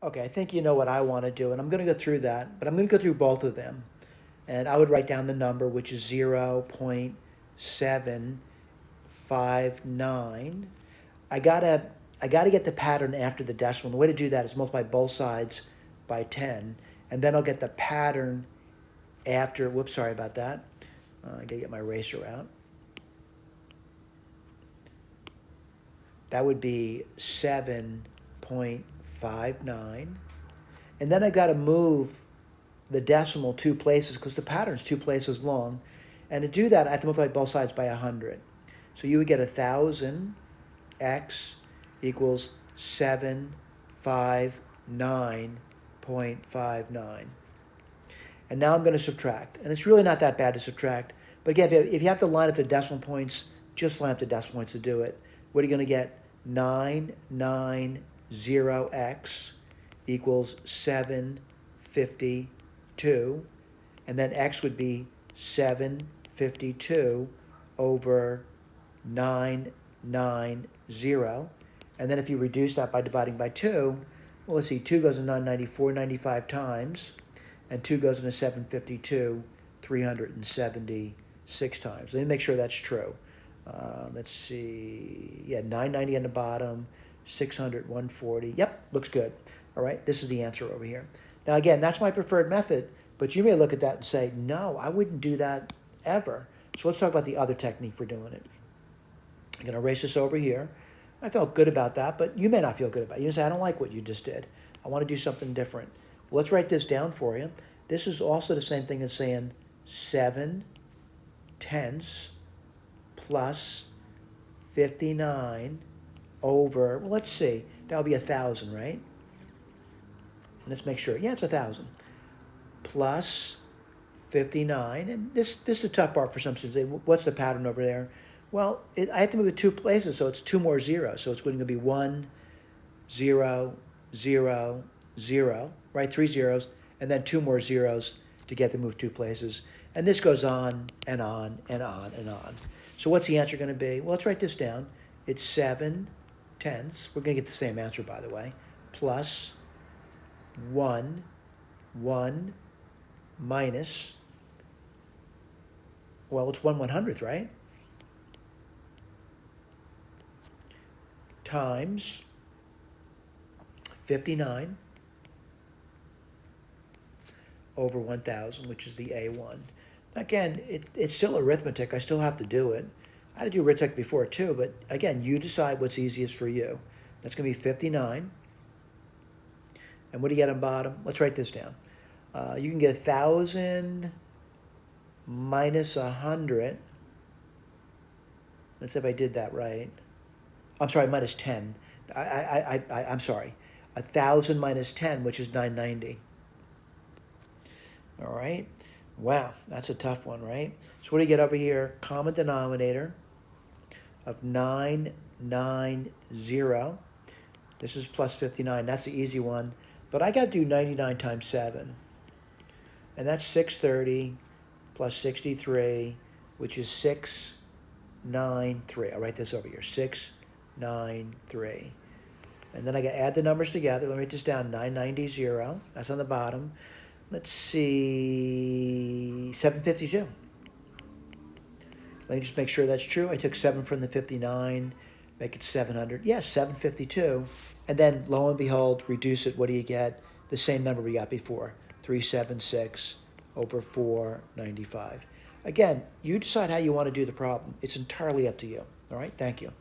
Okay, I think you know what I want to do, and I'm going to go through that, but I'm going to go through both of them. And I would write down the number, which is 0.759. I gotta I gotta get the pattern after the decimal. The way to do that is multiply both sides by 10, and then I'll get the pattern after. Whoops, sorry about that. I gotta get my eraser out. That would be 7.59. And then I gotta move the decimal two places because the pattern's two places long. And to do that, I have to multiply both sides by 100. So you would get 1,000 x equals 759.59. And now I'm going to subtract. And it's really not that bad to subtract. But again, if you have to line up the decimal points, just line up the decimal points to do it. What are you going to get? 990x equals 752. And then x would be 752 over 990. And then if you reduce that by dividing by 2, well, let's see, 2 goes into 990 495 times, and 2 goes into 752 376 times. Let me make sure that's true. Let's see, yeah, 990 on the bottom, 600, 140. Yep, looks good. All right, this is the answer over here. Now, again, that's my preferred method, but you may look at that and say, no, I wouldn't do that ever. So let's talk about the other technique for doing it. I'm going to erase this over here. I felt good about that, but you may not feel good about it. You may say, I don't like what you just did. I want to do something different. Well, let's write this down for you. This is also the same thing as saying 7/10 plus 59 over, well, let's see, that would be 1,000, right? Let's make sure. Yeah, it's 1,000. Plus 59, and this is the tough part for some students. What's the pattern over there? Well, I have to move it two places, so it's two more zeros. So it's going to be 1, 0, 0, 0, right? Three zeros, and then two more zeros to get to move two places. And this goes on and on and on and on. So what's the answer going to be? Well, let's write this down. It's 7/10. We're going to get the same answer, by the way. Plus 1 minus, well, it's 1/100th, right? Times 59 over 1,000, which is the A1. Again, it's still arithmetic. I still have to do it. I had to do arithmetic before too, but again, you decide what's easiest for you. That's going to be 59. And what do you get on bottom? Let's write this down. You can get 1,000 minus 100. Let's see if I did that right. I'm sorry, minus 10. I'm sorry. 1,000 minus 10, which is 990. All right. Wow, that's a tough one, right? So what do you get over here? Common denominator of 990. This is plus 59. That's the easy one. But I got to do 99 times 7. And that's 630 plus 63, which is 693. I'll write this over here. 693. And then I got to add the numbers together. Let me write this down. 990. That's on the bottom. Let's see. 752. Let me just make sure that's true. I took 7 from the 59. Make it 700. Yes, 752. And then, lo and behold, reduce it. What do you get? The same number we got before. 376 over 495. Again, you decide how you want to do the problem. It's entirely up to you. All right? Thank you.